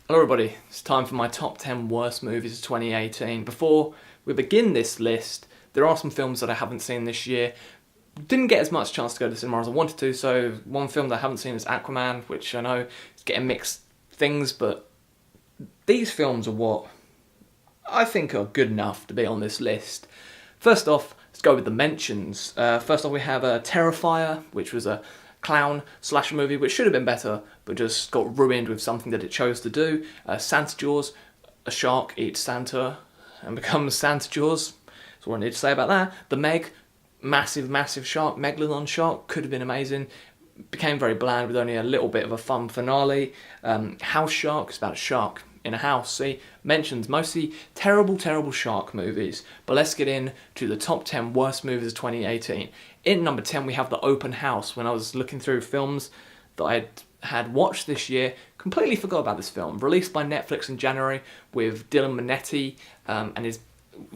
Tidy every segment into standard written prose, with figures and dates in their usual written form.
Hello everybody, it's time for my top 10 worst movies of 2018. Before we begin this list, there are some films that I haven't seen this year. Didn't get as much chance to go to the cinema as I wanted to, so one film that I haven't seen is Aquaman, which I know is getting mixed things, but these films are what I think are good enough to be on this list. First off, let's go with the mentions. First off, we have Terrifier, which was a clown slasher movie, which should have been better, but just got ruined with something that it chose to do. Santa Jaws, a shark eats Santa and becomes Santa Jaws. That's all I need to say about that. The Meg, massive shark, megalodon shark, could have been amazing. Became very bland with only a little bit of a fun finale. House Shark, it's about a shark in a house. See, mentions mostly terrible shark movies. But let's get into the top 10 worst movies of 2018. In number 10 we have The Open House. When I was looking through films that I had watched this year, completely forgot about this film. Released by Netflix in January with Dylan Minetti and his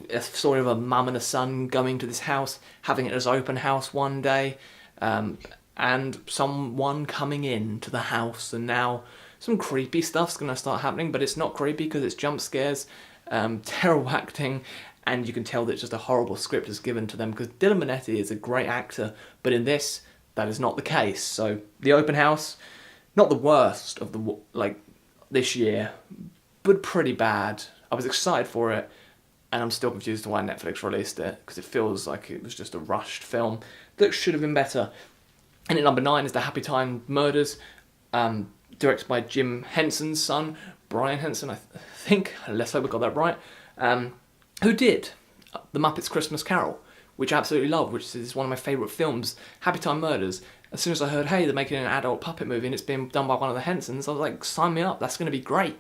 a story of a mum and a son going to this house, having it as open house one day, and someone coming in to the house, and now some creepy stuff's going to start happening, but it's not creepy because it's jump scares, terrible acting, and you can tell that just a horrible script is given to them because Dylan Minetti is a great actor, but in this, that is not the case. So, The Open House, not the worst of this year, but pretty bad. I was excited for it, and I'm still confused as to why Netflix released it, because it feels like it was just a rushed film that should have been better. And at number 9 is The Happy Time Murders, directed by Jim Henson's son, Brian Henson, I think. Let's hope we got that right. Who did The Muppets Christmas Carol, which I absolutely love, which is one of my favourite films. Happy Time Murders. As soon as I heard, hey, they're making an adult puppet movie and it's being done by one of the Hensons, I was like, sign me up, that's going to be great.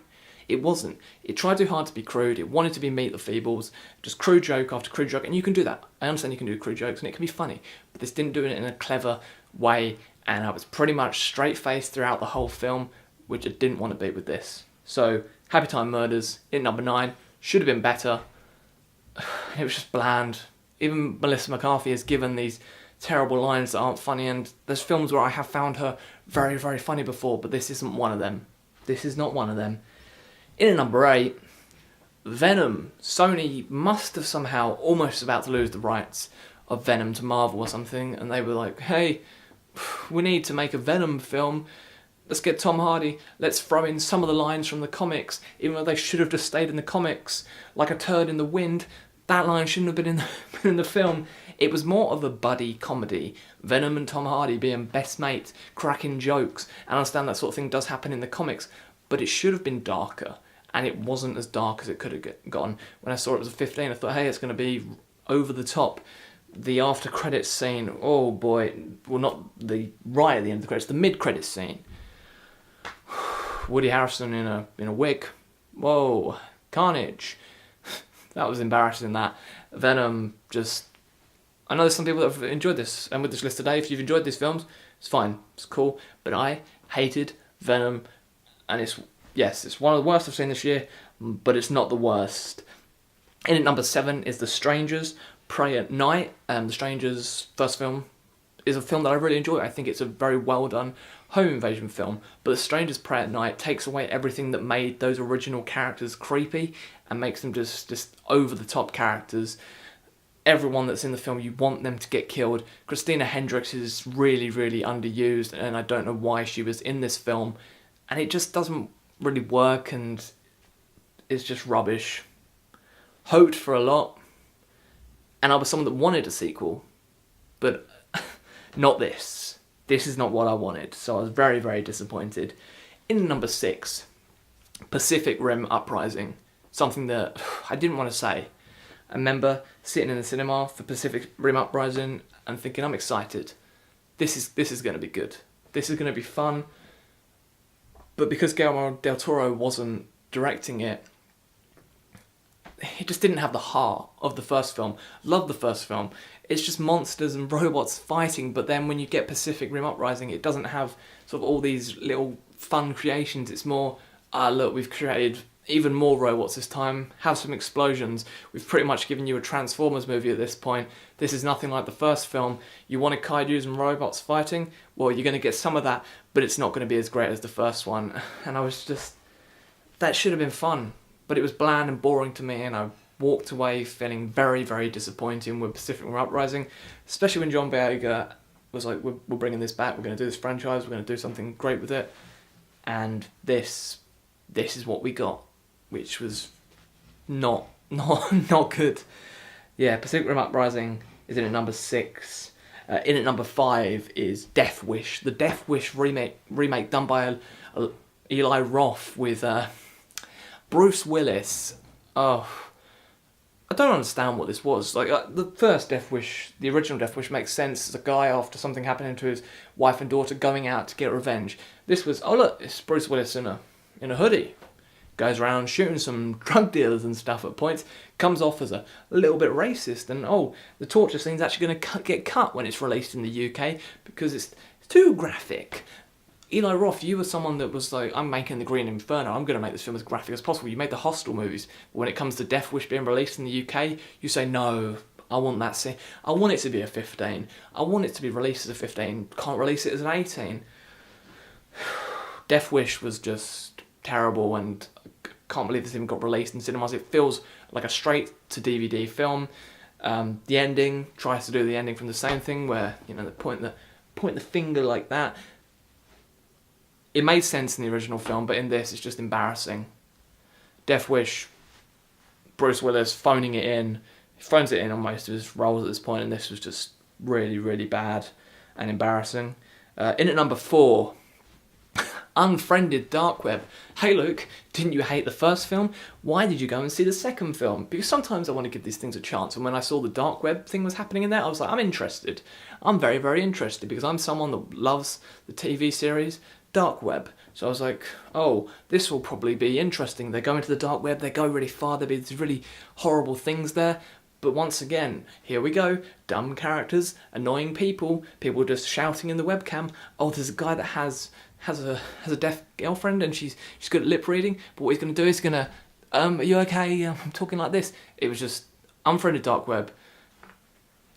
It wasn't. It tried too hard to be crude. It wanted to be Meet the Feebles. Just crude joke after crude joke. And you can do that. I understand you can do crude jokes and it can be funny. But this didn't do it in a clever way. And I was pretty much straight-faced throughout the whole film, which I didn't want to be with this. So, Happy Time Murders, in number 9. Should have been better. It was just bland. Even Melissa McCarthy has given these terrible lines that aren't funny. And there's films where I have found her very funny before. But this isn't one of them. This is not one of them. In at number 8, Venom. Sony must have somehow almost about to lose the rights of Venom to Marvel or something, and they were like, hey, we need to make a Venom film, let's get Tom Hardy, let's throw in some of the lines from the comics, even though they should have just stayed in the comics, like a turd in the wind. That line shouldn't have been in the film. It was more of a buddy comedy. Venom and Tom Hardy being best mates, cracking jokes, and I understand that sort of thing does happen in the comics, but it should have been darker. And it wasn't as dark as it could have gone. When I saw it was a 15, I thought, hey, it's going to be over the top. The after credits scene, oh boy, well, not the right at the end of the credits, the mid credits scene. Woody Harrelson in a wig. Whoa, carnage. That was embarrassing. That Venom just. I know there's some people that have enjoyed this, and with this list today, if you've enjoyed these films, it's fine, it's cool. But I hated Venom, and it's one of the worst I've seen this year, but it's not the worst. In at number 7 is The Strangers, Prey at Night. The Strangers' first film is a film that I really enjoy. I think it's a very well done home invasion film, but The Strangers' Prey at Night takes away everything that made those original characters creepy and makes them just over the top characters. Everyone that's in the film, you want them to get killed. Christina Hendricks is really underused, and I don't know why she was in this film, and it just doesn't really work, and it's just rubbish. Hoped for a lot, and I was someone that wanted a sequel, but not this. This is not what I wanted, so I was very disappointed. In number 6, Pacific Rim Uprising, something that I didn't want to say. I remember sitting in the cinema for Pacific Rim Uprising and thinking, I'm excited. This is going to be good. This is going to be fun. But because Guillermo del Toro wasn't directing it, it just didn't have the heart of the first film. Love the first film. It's just monsters and robots fighting, but then when you get Pacific Rim Uprising, it doesn't have sort of all these little fun creations. It's more, look, we've created even more robots this time, have some explosions. We've pretty much given you a Transformers movie at this point. This is nothing like the first film. You wanted kaijus and robots fighting? Well, you're going to get some of that, but it's not going to be as great as the first one. And I was just... that should have been fun, but it was bland and boring to me, and I walked away feeling very, very disappointed with Pacific Rim Uprising, especially when John Boyega was like, we're bringing this back, we're going to do this franchise, we're going to do something great with it, and this is what we got, which was not good. Yeah, Pacific Rim Uprising is in at number 6. In at number 5 is Death Wish, the Death Wish remake done by Eli Roth with Bruce Willis. Oh, I don't understand what this was. Like, the first Death Wish, the original Death Wish, makes sense as a guy after something happening to his wife and daughter going out to get revenge. This was, oh look, it's Bruce Willis in a hoodie. Goes around shooting some drug dealers and stuff at points. Comes off as a little bit racist, and oh, the torture scene's actually going to get cut when it's released in the UK because it's too graphic. Eli Roth, you were someone that was like, I'm making the Green Inferno, I'm going to make this film as graphic as possible. You made the Hostel movies. But when it comes to Death Wish being released in the UK, you say, no, I want that scene. I want it to be a 15. I want it to be released as a 15. Can't release it as an 18. Death Wish was just terrible, and I can't believe this even got released in cinemas. It feels like a straight-to-DVD film. The ending tries to do the ending from the same thing, where, you know, they point the finger like that. It made sense in the original film, but in this, it's just embarrassing. Death Wish, Bruce Willis phoning it in. He phones it in on most of his roles at this point, and this was just really, really bad and embarrassing. In at number 4, Unfriended Dark Web. Hey Luke, didn't you hate the first film? Why did you go and see the second film? Because sometimes I want to give these things a chance, and when I saw the Dark Web thing was happening in there, I was like, I'm interested. I'm very, very interested, because I'm someone that loves the TV series Dark Web. So I was like, oh, this will probably be interesting. They go into the Dark Web, they go really far, there'll be these really horrible things there. But once again, here we go, dumb characters, annoying people just shouting in the webcam. Oh, there's a guy that has a deaf girlfriend, and she's good at lip reading, but what he's going to do is going to, are you okay? I'm talking like this. It was just Unfriended Dark Web.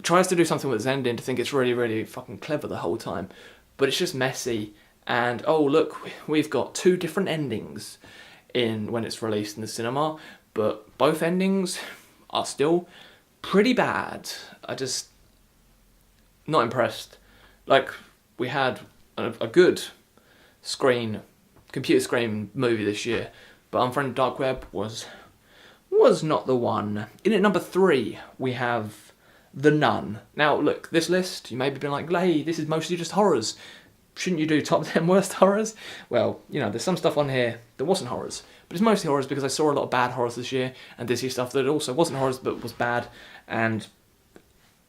Tries to do something with its ending to think it's really, really fucking clever the whole time, but it's just messy. And oh look, we've got 2 different endings in when it's released in the cinema, but both endings are still pretty bad. I just not impressed. Like, we had a good computer screen movie this year, but Unfriended Dark Web was not the one. In at number 3, we have The Nun. Now look, this list, you may be like, hey, this is mostly just horrors. Shouldn't you do top 10 worst horrors? Well, you know, there's some stuff on here that wasn't horrors, but it's mostly horrors because I saw a lot of bad horrors this year, and this year stuff that also wasn't horrors but was bad. And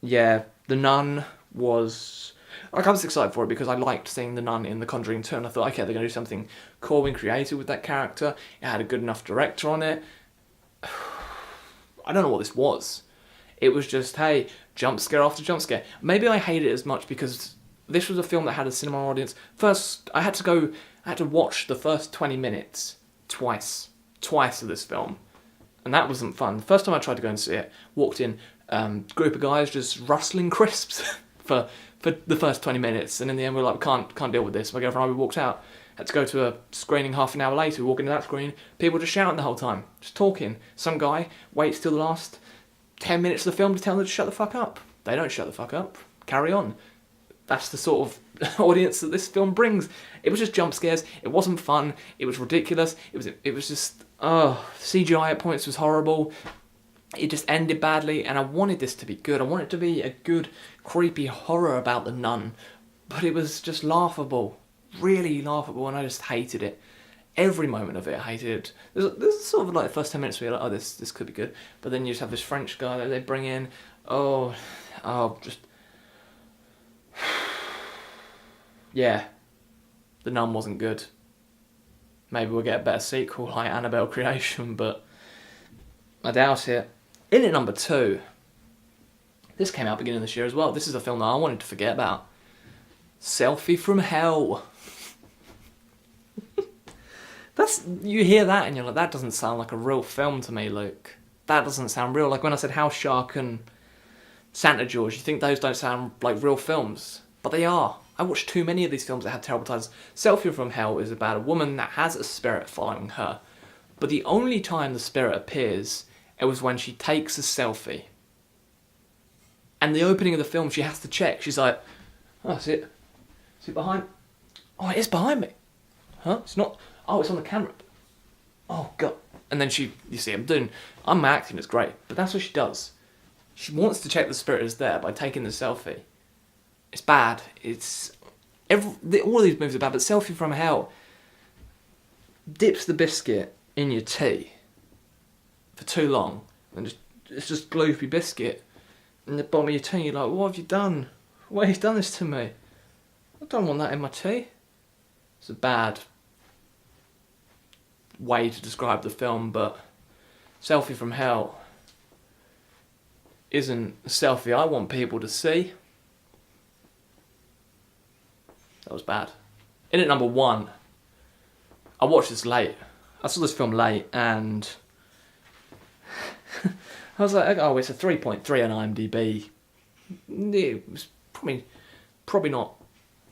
yeah, The Nun was, like, I was excited for it because I liked seeing The Nun in The Conjuring 2, and I thought, okay, they're going to do something cool and creative with that character. It had a good enough director on it. I don't know what this was. It was just, hey, jump scare after jump scare. Maybe I hate it as much because this was a film that had a cinema audience. First, I had to watch the first 20 minutes twice of this film. And that wasn't fun. The first time I tried to go and see it, walked in, group of guys just rustling crisps for the first 20 minutes. And in the end, we were like, can't deal with this. My girlfriend and I, we walked out. Had to go to a screening half an hour later. We walk into that screen, people just shouting the whole time, just talking. Some guy waits till the last 10 minutes of the film to tell them to shut the fuck up. They don't shut the fuck up. Carry on. That's the sort of audience that this film brings. It was just jump scares. It wasn't fun. It was ridiculous. It was just, CGI at points was horrible. It just ended badly, and I wanted this to be good. I wanted it to be a good, creepy horror about the nun, but it was just laughable, really laughable, and I just hated it. Every moment of it, I hated it. There's sort of like the first 10 minutes where you're like, oh, this could be good, but then you just have this French guy that they bring in. Just. Yeah, The Nun wasn't good. Maybe we'll get a better sequel like Annabelle Creation, but I doubt it. In at number 2, this came out beginning of this year as well. This is a film that I wanted to forget about. Selfie from Hell. You hear that and you're like, that doesn't sound like a real film to me, Luke. That doesn't sound real. Like when I said House Shark and Santa George, you think those don't sound like real films, but they are. I watched too many of these films that had terrible titles. Selfie from Hell is about a woman that has a spirit following her But the only time the spirit appears, it was when she takes a selfie. And the opening of the film, she has to check. She's like, oh, is it behind? Oh, it is behind me. Huh? It's not. Oh, it's on the camera. Oh, God. And then you see, I'm acting, it's great. But that's what she does. She wants to check the spirit is there by taking the selfie. It's bad. All these movies are bad, but Selfie from Hell dips the biscuit in your tea for too long. And it's just gloopy biscuit in the bottom of your tea. You're like, what have you done? Why have you done this to me? I don't want that in my tea. It's a bad way to describe the film, but Selfie from Hell isn't a selfie I want people to see. That was bad. In at number 1, I watched this late. I saw this film late and I was like, oh, it's a 3.3 on IMDb. It was probably not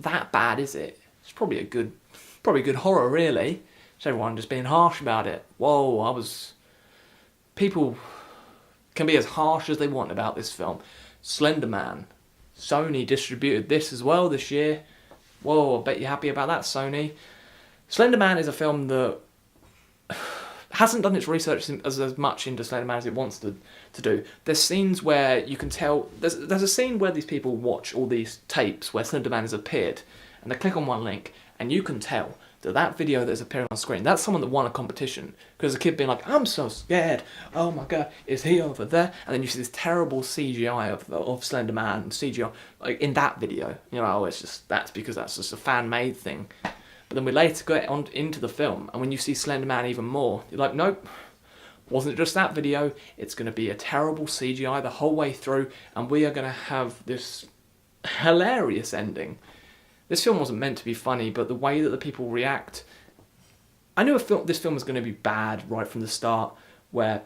that bad, is it? It's probably good horror, really. It's everyone just being harsh about it. Whoa, people can be as harsh as they want about this film. Slender Man. Sony distributed this as well this year. Whoa, I bet you're happy about that, Sony. Slender Man is a film that hasn't done its research as much into Slender Man as it wants to do. There's scenes where you can tell... There's a scene where these people watch all these tapes where Slender Man has appeared, and they click on one link, and you can tell that video that's appearing on screen, that's someone that won a competition. Because the kid being like, I'm so scared, oh my god, is he over there? And then you see this terrible CGI of Slender Man, and CGI, like in that video. You know, that's because that's just a fan-made thing. But then we later get on into the film, and when you see Slender Man even more, you're like, nope, wasn't just that video, it's going to be a terrible CGI the whole way through, and we are going to have this hilarious ending. This film wasn't meant to be funny, but the way that the people react... I knew this film was going to be bad right from the start, where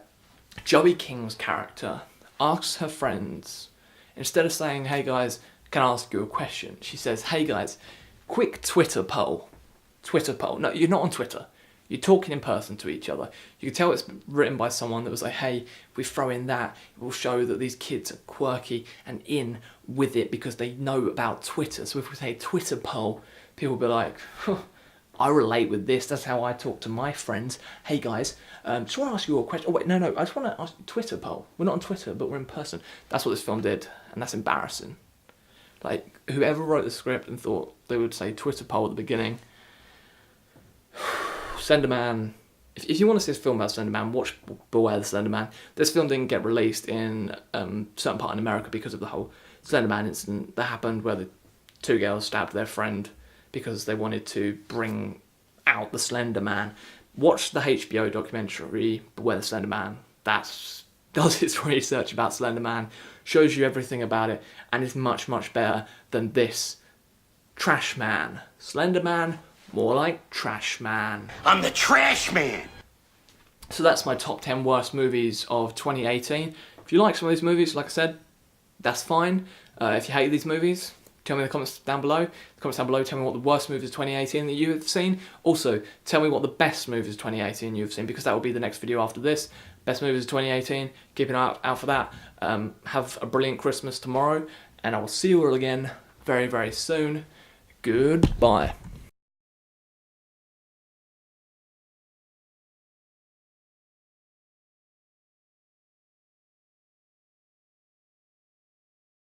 Joey King's character asks her friends, instead of saying, hey guys, can I ask you a question? She says, hey guys, quick Twitter poll. Twitter poll. No, you're not on Twitter. You're talking in person to each other. You can tell it's written by someone that was like, hey, if we throw in that, it will show that these kids are quirky and in with it because they know about Twitter. So if we say Twitter poll, people will be like, I relate with this. That's how I talk to my friends. Hey guys, just want to ask you a question. Oh wait, no, I just want to ask Twitter poll. We're not on Twitter, but we're in person. That's what this film did, and that's embarrassing. Like, whoever wrote the script and thought they would say Twitter poll at the beginning... Slender Man, if you want to see this film about Slender Man, watch Beware the Slender Man. This film didn't get released in a certain part in America because of the whole Slender Man incident that happened where the 2 girls stabbed their friend because they wanted to bring out the Slender Man. Watch the HBO documentary Beware the Slender Man. That does its research about Slender Man, shows you everything about it, and is much, much better than this Trash Man. Slender Man, more like Trash Man. I'm the Trash Man! So that's my top 10 worst movies of 2018. If you like some of these movies, like I said, that's fine. If you hate these movies, tell me in the comments down below. Tell me what the worst movies of 2018 that you have seen. Also, tell me what the best movies of 2018 you've seen, because that will be the next video after this. Best movies of 2018, keep an eye out for that. Have a brilliant Christmas tomorrow, and I will see you all again very, very soon. Goodbye.